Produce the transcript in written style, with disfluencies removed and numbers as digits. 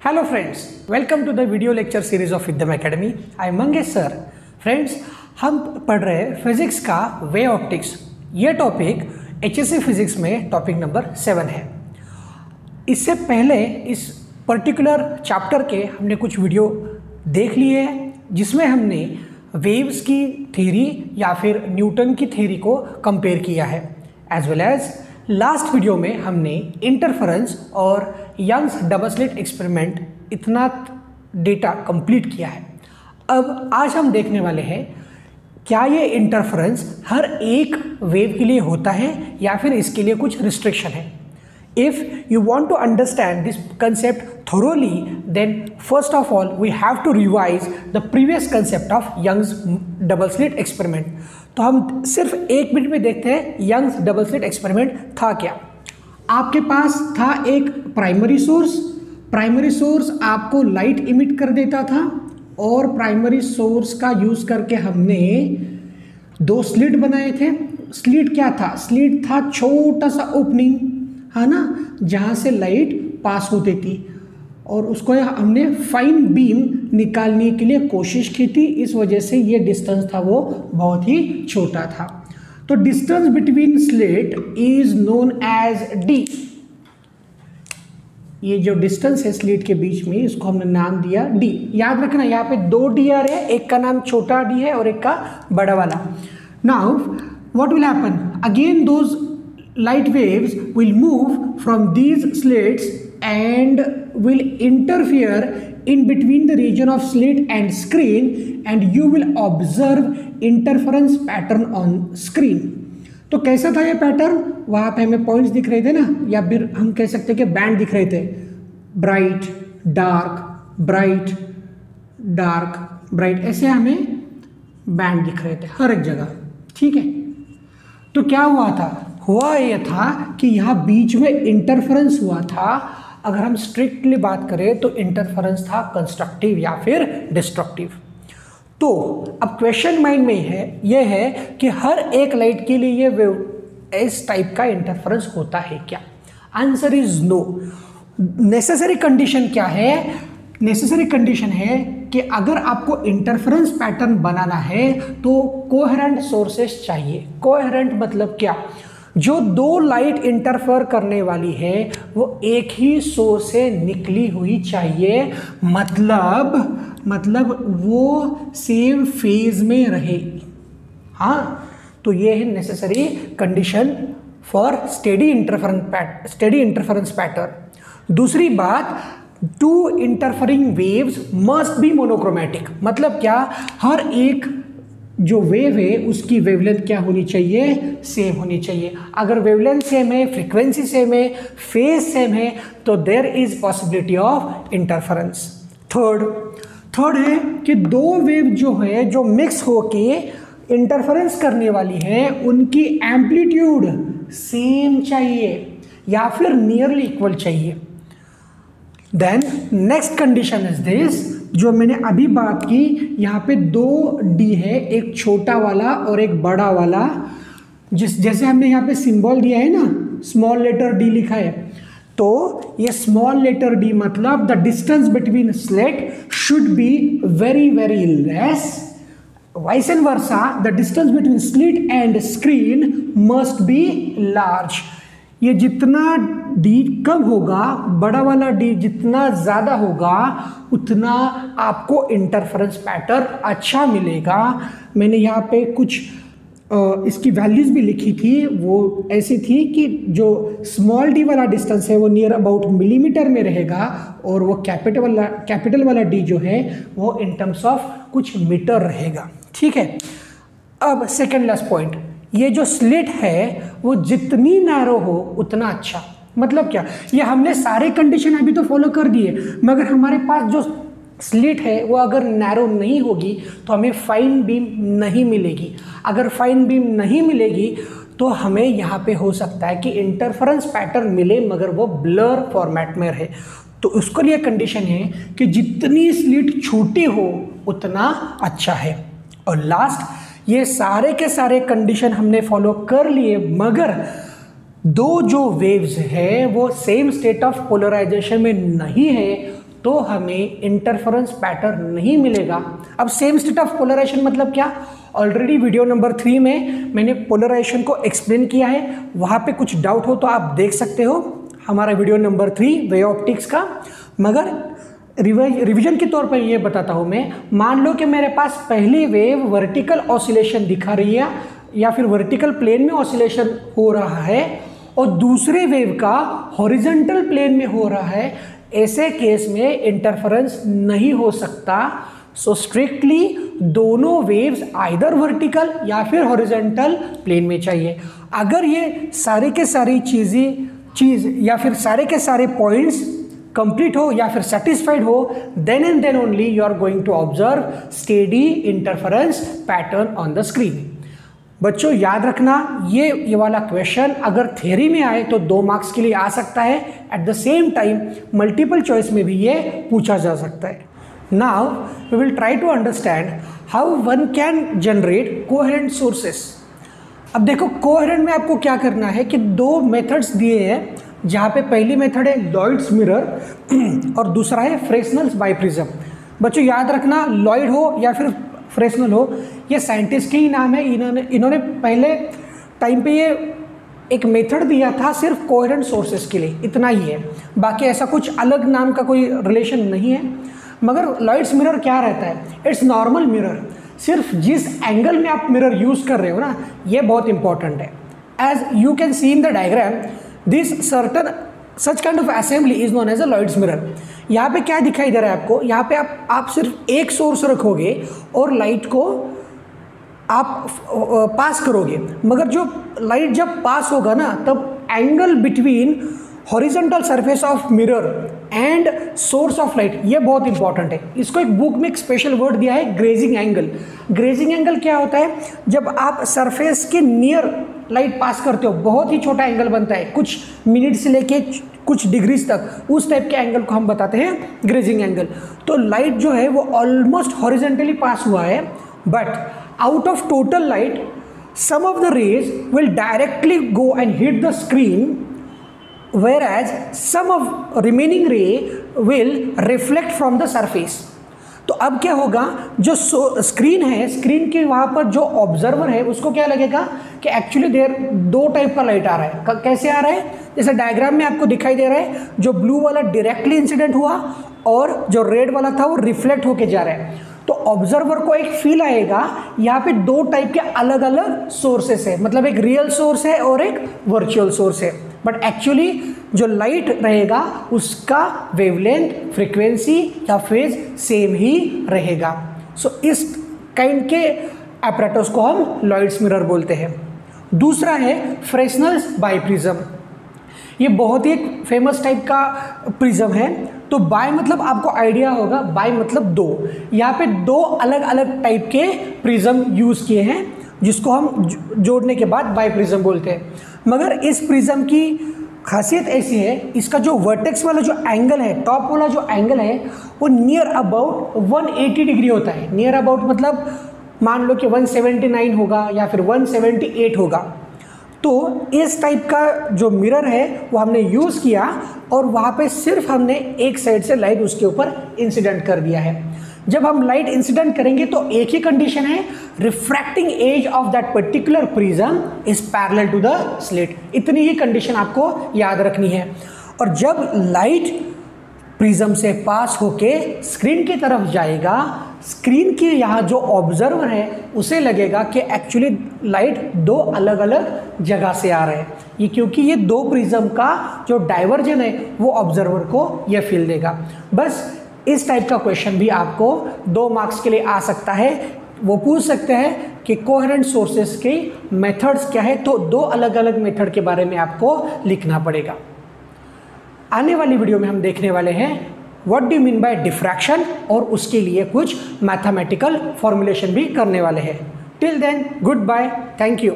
Hello friends, welcome to the video lecture series of Vidyam Academy. I am Mangesh sir. Friends, हम पढ़ रहे हैं physics का वे optics. ये टॉपिक HSC फिजिक्स में टॉपिक नंबर 7 है. इससे पहले इस पर्टिकुलर चैप्टर के हमने कुछ वीडियो देख लिए हैं जिसमें हमने वेव्स की थ्योरी या फिर न्यूटन की थ्योरी को कंपेयर किया है. As well as last video में हमने इंटरफेरेंस और यंग्स डबल स्लिट एक्सपेरिमेंट इतना डेटा कंप्लीट किया है. अब आज हम देखने वाले हैं क्या ये इंटरफेरेंस हर एक वेव के लिए होता है या फिर इसके लिए कुछ रिस्ट्रिक्शन है. If you want to understand this concept thoroughly, then first of all we have to revise the previous concept of Young's double slit experiment. तो हम सिर्फ एक मिनट में देखते हैं Young's double slit experiment था क्या. आपके पास था एक प्राइमरी सोर्स आपको लाइट इमिट कर देता था और प्राइमरी सोर्स का यूज करके हमने दो स्लिट बनाए थे. स्लिट क्या था? स्लिट था छोटा सा ओपनिंग, है ना, जहाँ से लाइट पास होती थी और उसको हमने फाइन बीम निकालने के लिए कोशिश की थी. इस वजह से ये डिस्टेंस था वो बहुत ही छोटा था. तो distance between slit is known as D. ये जो डिस्टेंस है स्लिट के बीच में इसको हमने नाम दिया डी. याद रखना यहाँ पे दो डी आर है, एक का नाम छोटा डी है और एक का बड़ा वाला. Now what will happen again, those light waves will move from these slits and will interfere in between the region of slit and screen and you will observe interference pattern on screen. तो कैसा था ये pattern? वहाँ पे हमें points दिख रहे थे ना, या फिर हम कह सकते हैं कि बैंड दिख रहे थे. ब्राइट डार्क ब्राइट ऐसे हमें बैंड दिख रहे थे हर एक जगह. ठीक है, तो क्या हुआ ये था कि यहाँ बीच में इंटरफेरेंस हुआ था. अगर हम स्ट्रिक्टली बात करें तो इंटरफेरेंस था कंस्ट्रक्टिव या फिर डिस्ट्रक्टिव. तो अब क्वेश्चन माइंड में ये है कि हर एक लाइट के लिए ये इस टाइप का इंटरफेरेंस होता है क्या? Answer is no. Necessary condition क्या है? नेसेसरी कंडीशन है कि अगर आपको इंटरफेरेंस पैटर्न बनाना है तो कोहेरेंट सोर्सेस चाहिए. कोहेरेंट मतलब क्या? जो दो लाइट इंटरफेयर करने वाली है वो एक ही सोर्स से निकली हुई चाहिए, मतलब वो सेम फेज में रहे. हाँ, तो ये है necessary condition for steady interference pattern. दूसरी बात, two interfering waves must be monochromatic. मतलब क्या? हर एक जो वेव है उसकी वेवलेंथ क्या होनी चाहिए? सेम होनी चाहिए. अगर वेवलेंथ सेम है, फ्रीक्वेंसी सेम है, फेज सेम है तो there is possibility of interference. Third है कि दो वेव जो मिक्स होके इंटरफेरेंस करने वाली है उनकी एम्पलीट्यूड सेम चाहिए या फिर नियरली इक्वल चाहिए. Then next condition is this, जो मैंने अभी बात की, यहाँ पे दो डी है, एक छोटा वाला और एक बड़ा वाला. जैसे हमने यहाँ पे सिंबल दिया है ना, स्मॉल लेटर डी लिखा है, तो ये स्मॉल लेटर डी मतलब the distance between slit should be very very less. Vice and versa, the distance between slit and screen must be large. ये जितना डी कम होगा, बड़ा वाला डी जितना ज़्यादा होगा उतना आपको इंटरफेरेंस पैटर्न अच्छा मिलेगा. मैंने यहाँ पे कुछ इसकी वैल्यूज़ भी लिखी थी. वो ऐसी थी कि जो स्मॉल डी वाला डिस्टेंस है वो नियर अबाउट मिलीमीटर में रहेगा और वो कैपिटल वाला डी जो है वो इन टर्म्स ऑफ कुछ मीटर रहेगा. ठीक है, अब सेकेंड लास्ट पॉइंट, ये जो स्लिट है वो जितनी नैरो हो उतना अच्छा. मतलब क्या? ये हमने सारे कंडीशन अभी तो फॉलो कर दिए, मगर हमारे पास जो स्लिट है वो अगर नैरो नहीं होगी तो हमें फाइन बीम नहीं मिलेगी. अगर फाइन बीम नहीं मिलेगी तो हमें यहाँ पे हो सकता है कि इंटरफेरेंस पैटर्न मिले मगर वो ब्लर फॉर्मेट में रहे. तो उसके लिए कंडीशन है कि जितनी स्लिट छोटी हो उतना अच्छा है. और लास्ट, ये सारे के सारे कंडीशन हमने फॉलो कर लिए मगर दो जो वेव्स है वो सेम स्टेट ऑफ पोलराइजेशन में नहीं है तो हमें इंटरफेरेंस पैटर्न नहीं मिलेगा। अब सेम स्टेट ऑफ पोलराइजेशन मतलब क्या, ऑलरेडी वीडियो नंबर 3 में मैंने पोलराइजेशन को एक्सप्लेन किया है, वहाँ पे कुछ डाउट हो तो आप देख सकते हो हमारा वीडियो नंबर 3 वे ऑप्टिक्स का। मगर रिवीजन के तौर पर ये बताता हूँ मैं, मान लो कि मेरे पास पहली वेव वर्टिकल ऑसिलेशन दिखा रही है या फिर वर्टिकल प्लेन में ऑसिलेशन हो रहा है और दूसरे वेव का हॉरिजॉन्टल प्लेन में हो रहा है, ऐसे केस में इंटरफेरेंस नहीं हो सकता। सो स्ट्रिक्टली दोनों वेव्स आइदर वर्टिकल या फिर हॉरिजॉन्टल प्लेन में चाहिए। अगर ये सारे के सारी चीज़ या फिर सारे के सारे पॉइंट्स कंप्लीट हो या फिर सेटिस्फाइड हो, then and then only you are going to observe steady interference pattern on the screen. बच्चों याद रखना, ये वाला क्वेश्चन अगर थ्योरी में आए तो 2 मार्क्स के लिए आ सकता है, at the same time multiple choice में भी ये पूछा जा सकता है। Now we will try to understand how one can generate coherent sources. अब देखो कोहेरेंट में आपको क्या करना है कि 2 मेथड्स दिए हैं, जहाँ पे पहली मेथड है लॉयड्स मिरर और दूसरा है फ्रेस्नेल्स बाइप्रिज्म। बच्चों याद रखना, लॉयड हो या फिर फ्रेस्नेल हो, ये साइंटिस्ट के ही नाम है। इन्होंने पहले टाइम पे ये एक मेथड दिया था सिर्फ कोहेरेंट सोर्सेस के लिए, इतना ही है, बाकी ऐसा कुछ अलग नाम का कोई रिलेशन नहीं है। मगर लॉयड्स मिरर क्या रहता है, इट्स नॉर्मल मिरर, सिर्फ जिस एंगल में आप मिरर यूज़ कर रहे हो ना, ये बहुत इंपॉर्टेंट है। As you can see in the diagram, this certain such kind of assembly is known as a Lloyd's mirror. यहाँ पे क्या दिखाई दे रहा है आपको, यहाँ पे आप सिर्फ एक सोर्स रखोगे और लाइट को आप पास करोगे, मगर जो लाइट जब पास होगा ना, तब angle between horizontal surface of mirror and source of light, ये बहुत इंपॉर्टेंट है। इसको एक बुक में एक स्पेशल वर्ड दिया है, ग्रेजिंग एंगल। ग्रेजिंग एंगल क्या होता है, जब आप सरफेस के नियर लाइट पास करते हो, बहुत ही छोटा एंगल बनता है, कुछ मिनट से लेके कुछ डिग्रीज तक, उस टाइप के एंगल को हम बताते हैं ग्रेजिंग एंगल। तो लाइट जो है वो ऑलमोस्ट हॉरिजॉन्टली पास हुआ है, but out of total light some of the rays will directly go and hit the screen, whereas some of remaining ray will reflect from the surface। तो अब क्या होगा, जो स्क्रीन है, स्क्रीन के वहाँ पर जो ऑब्जर्वर है उसको क्या लगेगा कि एक्चुअली देर 2 टाइप का लाइट आ रहा है। कैसे आ रहा है, जैसे डायग्राम में आपको दिखाई दे रहा है, जो ब्लू वाला डायरेक्टली इंसिडेंट हुआ और जो रेड वाला था वो रिफ्लेक्ट होके जा रहा है। तो ऑब्जर्वर को एक फील आएगा यहाँ पे 2 टाइप के अलग अलग सोर्सेस है, मतलब एक रियल सोर्स है और एक वर्चुअल सोर्स है, बट एक्चुअली जो लाइट रहेगा उसका वेवलेंथ, फ्रीक्वेंसी या फेज सेम ही रहेगा। सो इस काइंड के एपरेटस को हम लॉयड्स मिरर बोलते हैं। दूसरा है फ्रेस्नेल्स बाइप्रिज्म। ये बहुत ही एक फेमस टाइप का प्रिज्म है। तो बाय मतलब आपको आइडिया होगा, बाय मतलब 2। यहाँ पे 2 अलग अलग टाइप के प्रिज्म यूज़ किए हैं, जिसको हम जोड़ने के बाद बाय प्रिज्म बोलते हैं। मगर इस प्रिज्म की खासियत ऐसी है, इसका जो वर्टेक्स वाला जो एंगल है, टॉप वाला जो एंगल है, वो नियर अबाउट 180 डिग्री होता है। नियर अबाउट मतलब मान लो कि 179 होगा या फिर 178 होगा। तो इस टाइप का जो मिरर है वो हमने यूज़ किया और वहाँ पे सिर्फ हमने एक साइड से लाइट उसके ऊपर इंसिडेंट कर दिया है। जब हम लाइट इंसिडेंट करेंगे तो एक ही कंडीशन है, refracting edge of that particular prism is parallel to the slit. इतनी ही कंडीशन आपको याद रखनी है। और जब लाइट प्रिज्म से पास होके स्क्रीन की तरफ जाएगा, स्क्रीन के यहाँ जो ऑब्जर्वर है उसे लगेगा कि एक्चुअली लाइट 2 अलग अलग जगह से आ रहे हैं। ये क्योंकि ये 2 प्रिज्म का जो डाइवर्जन है वो ऑब्जर्वर को ये फील देगा। बस इस टाइप का क्वेश्चन भी आपको 2 मार्क्स के लिए आ सकता है। वो पूछ सकते हैं कि कोहेरेंट सोर्सेस के मेथड्स क्या है, तो 2 अलग अलग मेथड के बारे में आपको लिखना पड़ेगा। आने वाली वीडियो में हम देखने वाले हैं what do you mean by diffraction, और उसके लिए कुछ मैथमेटिकल फॉर्मुलेशन भी करने वाले हैं। Till then good bye, thank you.